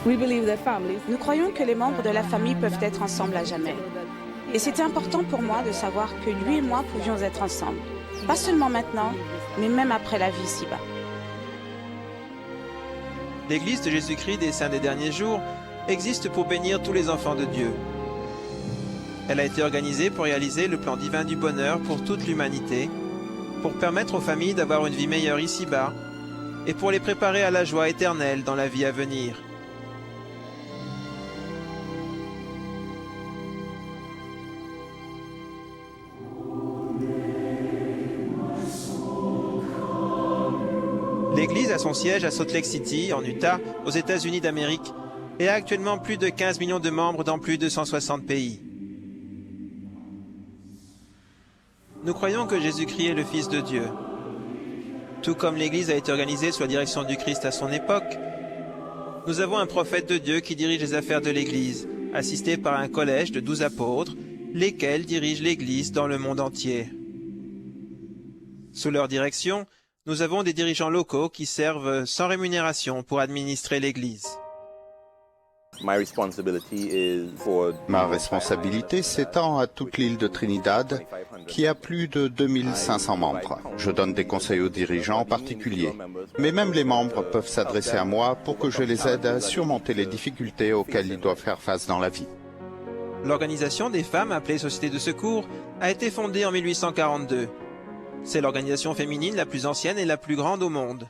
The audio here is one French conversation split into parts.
Nous croyons que les membres de la famille peuvent être ensemble à jamais. Et c'était important pour moi de savoir que lui et moi pouvions être ensemble. Pas seulement maintenant, mais même après la vie ici-bas. L'Église de Jésus-Christ des Saints des Derniers Jours existe pour bénir tous les enfants de Dieu. Elle a été organisée pour réaliser le plan divin du bonheur pour toute l'humanité, pour permettre aux familles d'avoir une vie meilleure ici-bas et pour les préparer à la joie éternelle dans la vie à venir. L'Église a son siège à Salt Lake City, en Utah, aux États-Unis d'Amérique, et a actuellement plus de 15 millions de membres dans plus de 160 pays. Nous croyons que Jésus-Christ est le Fils de Dieu. Tout comme l'Église a été organisée sous la direction du Christ à son époque, nous avons un prophète de Dieu qui dirige les affaires de l'Église, assisté par un collège de 12 apôtres, lesquels dirigent l'Église dans le monde entier. Sous leur direction, nous avons des dirigeants locaux qui servent sans rémunération pour administrer l'Église. Ma responsabilité s'étend à toute l'île de Trinidad, qui a plus de 2500 membres. Je donne des conseils aux dirigeants en particulier. Mais même les membres peuvent s'adresser à moi pour que je les aide à surmonter les difficultés auxquelles ils doivent faire face dans la vie. L'organisation des femmes appelée Société de secours a été fondée en 1842. C'est l'organisation féminine la plus ancienne et la plus grande au monde.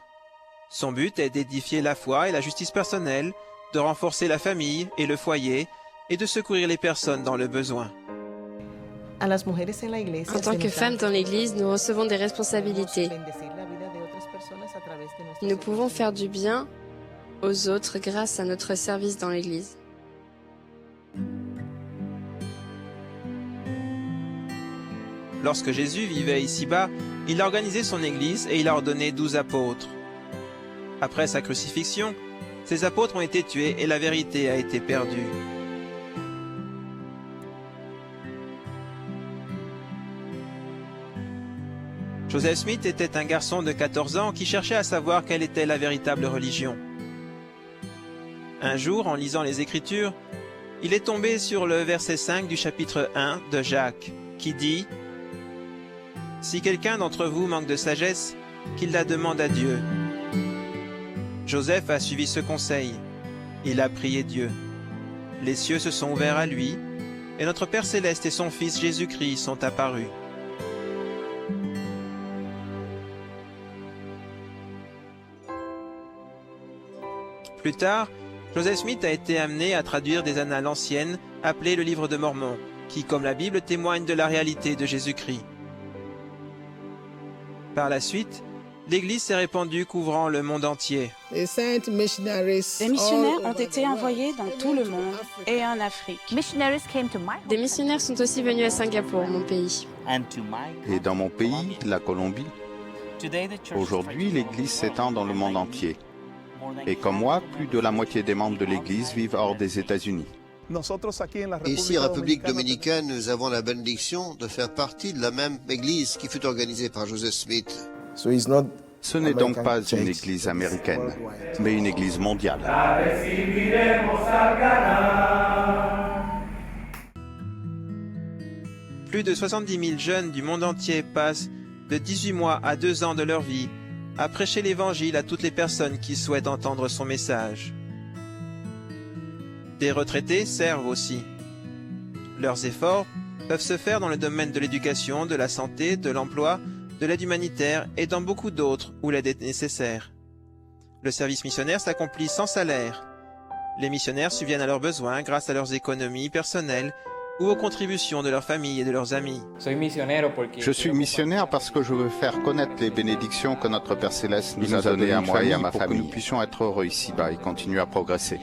Son but est d'édifier la foi et la justice personnelle, de renforcer la famille et le foyer et de secourir les personnes dans le besoin. En tant que femmes dans l'Église, nous recevons des responsabilités. Nous pouvons faire du bien aux autres grâce à notre service dans l'Église. Lorsque Jésus vivait ici-bas, il a organisé son Église et il a ordonné 12 apôtres. Après sa crucifixion, ces apôtres ont été tués et la vérité a été perdue. Joseph Smith était un garçon de 14 ans qui cherchait à savoir quelle était la véritable religion. Un jour, en lisant les Écritures, il est tombé sur le verset 5 du chapitre 1 de Jacques, qui dit « Si quelqu'un d'entre vous manque de sagesse, qu'il la demande à Dieu. » Joseph a suivi ce conseil. Il a prié Dieu. Les cieux se sont ouverts à lui, et notre Père Céleste et son Fils Jésus-Christ sont apparus. Plus tard, Joseph Smith a été amené à traduire des annales anciennes appelées le Livre de Mormon, qui, comme la Bible, témoignent de la réalité de Jésus-Christ. Par la suite, l'Église s'est répandue couvrant le monde entier. Des missionnaires ont été envoyés dans tout le monde et en Afrique. Des missionnaires sont aussi venus à Singapour, mon pays. Et dans mon pays, la Colombie, aujourd'hui, l'Église s'étend dans le monde entier. Et comme moi, plus de la moitié des membres de l'Église vivent hors des États-Unis. Ici, en République dominicaine, nous avons la bénédiction de faire partie de la même Église qui fut organisée par Joseph Smith. Ce n'est donc pas une Église américaine, mais une Église mondiale. Plus de 70 000 jeunes du monde entier passent de 18 mois à 2 ans de leur vie à prêcher l'Évangile à toutes les personnes qui souhaitent entendre son message. Des retraités servent aussi. Leurs efforts peuvent se faire dans le domaine de l'éducation, de la santé, de l'emploi, de l'aide humanitaire et dans beaucoup d'autres où l'aide est nécessaire. Le service missionnaire s'accomplit sans salaire. Les missionnaires subviennent à leurs besoins grâce à leurs économies personnelles ou aux contributions de leurs familles et de leurs amis. Je suis missionnaire parce que je veux faire connaître les bénédictions que notre Père Céleste nous a données à moi et à ma famille pour que nous puissions être heureux ici-bas et continuer à progresser.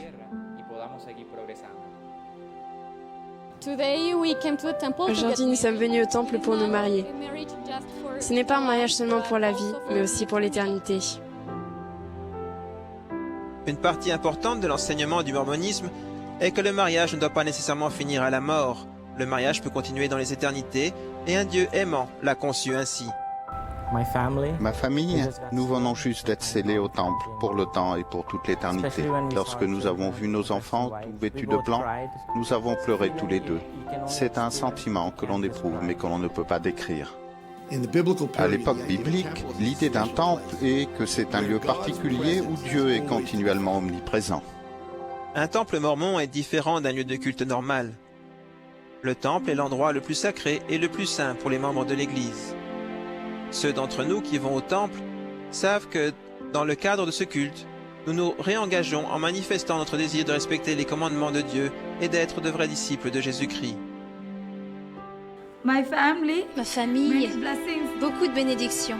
Aujourd'hui, nous sommes venus au temple pour nous marier. Ce n'est pas un mariage seulement pour la vie, mais aussi pour l'éternité. Une partie importante de l'enseignement du mormonisme est que le mariage ne doit pas nécessairement finir à la mort. Le mariage peut continuer dans les éternités et un Dieu aimant l'a conçu ainsi. Ma famille, nous venons juste d'être scellés au temple pour le temps et pour toute l'éternité. Lorsque nous avons vu nos enfants tout vêtus de blanc, nous avons pleuré tous les deux. C'est un sentiment que l'on éprouve mais que l'on ne peut pas décrire. À l'époque biblique, l'idée d'un temple est que c'est un lieu particulier où Dieu est continuellement omniprésent. Un temple mormon est différent d'un lieu de culte normal. Le temple est l'endroit le plus sacré et le plus saint pour les membres de l'Église. Ceux d'entre nous qui vont au temple savent que, dans le cadre de ce culte, nous nous réengageons en manifestant notre désir de respecter les commandements de Dieu et d'être de vrais disciples de Jésus-Christ. Ma famille, Beaucoup de bénédictions.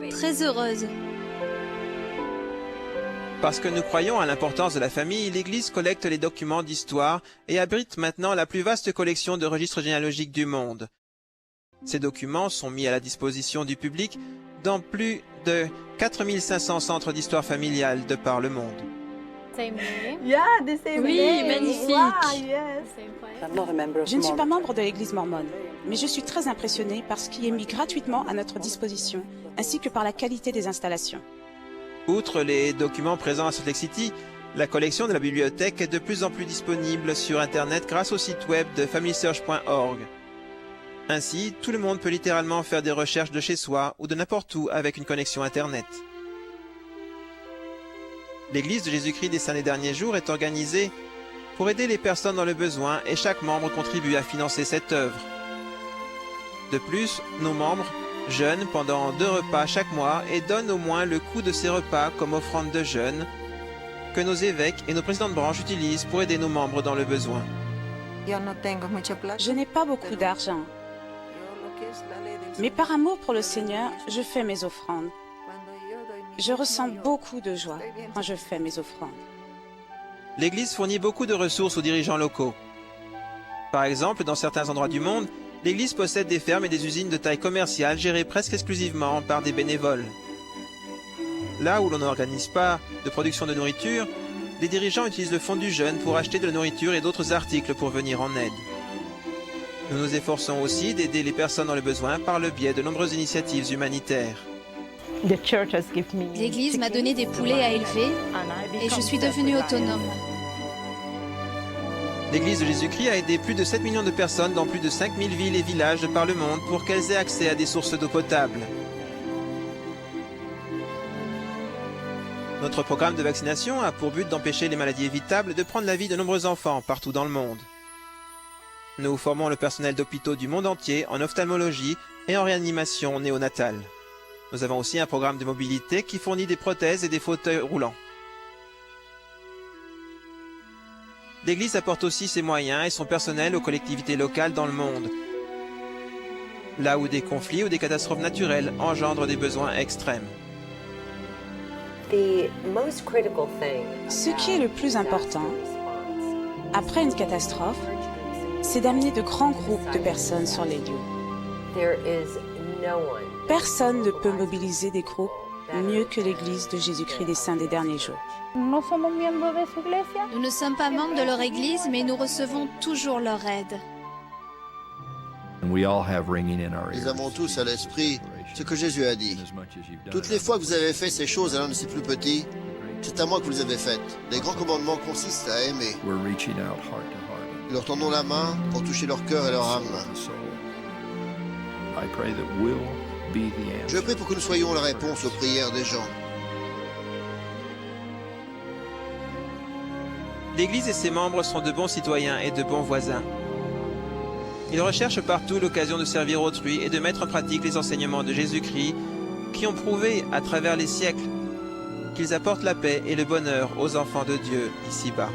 Très heureuse. Parce que nous croyons à l'importance de la famille, l'Église collecte les documents d'histoire et abrite maintenant la plus vaste collection de registres généalogiques du monde. Ces documents sont mis à la disposition du public dans plus de 4500 centres d'histoire familiale de par le monde. Oui, magnifique. Je ne suis pas membre de l'Église mormone, mais je suis très impressionnée par ce qui est mis gratuitement à notre disposition, ainsi que par la qualité des installations. Outre les documents présents à Salt Lake City, la collection de la bibliothèque est de plus en plus disponible sur Internet grâce au site web de familysearch.org. Ainsi, tout le monde peut littéralement faire des recherches de chez soi ou de n'importe où avec une connexion Internet. L'Église de Jésus-Christ des Saints des Derniers Jours est organisée pour aider les personnes dans le besoin et chaque membre contribue à financer cette œuvre. De plus, nos membres jeûnent pendant 2 repas chaque mois et donnent au moins le coût de ces repas comme offrande de jeûne que nos évêques et nos présidents de branche utilisent pour aider nos membres dans le besoin. Je n'ai pas beaucoup d'argent, mais par amour pour le Seigneur, je fais mes offrandes. Je ressens beaucoup de joie quand je fais mes offrandes. L'Église fournit beaucoup de ressources aux dirigeants locaux. Par exemple, dans certains endroits du monde, l'Église possède des fermes et des usines de taille commerciale gérées presque exclusivement par des bénévoles. Là où l'on n'organise pas de production de nourriture, les dirigeants utilisent le fonds du jeûne pour acheter de la nourriture et d'autres articles pour venir en aide. Nous nous efforçons aussi d'aider les personnes dans le besoin par le biais de nombreuses initiatives humanitaires. L'Église m'a donné des poulets à élever et je suis devenue autonome. L'Église de Jésus-Christ a aidé plus de 7 millions de personnes dans plus de 5000 villes et villages de par le monde pour qu'elles aient accès à des sources d'eau potable. Notre programme de vaccination a pour but d'empêcher les maladies évitables de prendre la vie de nombreux enfants partout dans le monde. Nous formons le personnel d'hôpitaux du monde entier en ophtalmologie et en réanimation néonatale. Nous avons aussi un programme de mobilité qui fournit des prothèses et des fauteuils roulants. L'Église apporte aussi ses moyens et son personnel aux collectivités locales dans le monde, là où des conflits ou des catastrophes naturelles engendrent des besoins extrêmes. Ce qui est le plus important, après une catastrophe, c'est d'amener de grands groupes de personnes sur les lieux. Personne ne peut mobiliser des groupes mieux que l'Église de Jésus-Christ des Saints des Derniers Jours. Nous ne sommes pas membres de leur Église, mais nous recevons toujours leur aide. Nous avons tous à l'esprit ce que Jésus a dit. Toutes les fois que vous avez fait ces choses à l'un de ses plus petits, c'est à moi que vous les avez faites. Les grands commandements consistent à aimer. Nous leur tendons la main pour toucher leur cœur et leur âme. Je prie pour que nous soyons la réponse aux prières des gens. L'Église et ses membres sont de bons citoyens et de bons voisins. Ils recherchent partout l'occasion de servir autrui et de mettre en pratique les enseignements de Jésus-Christ qui ont prouvé à travers les siècles qu'ils apportent la paix et le bonheur aux enfants de Dieu ici-bas.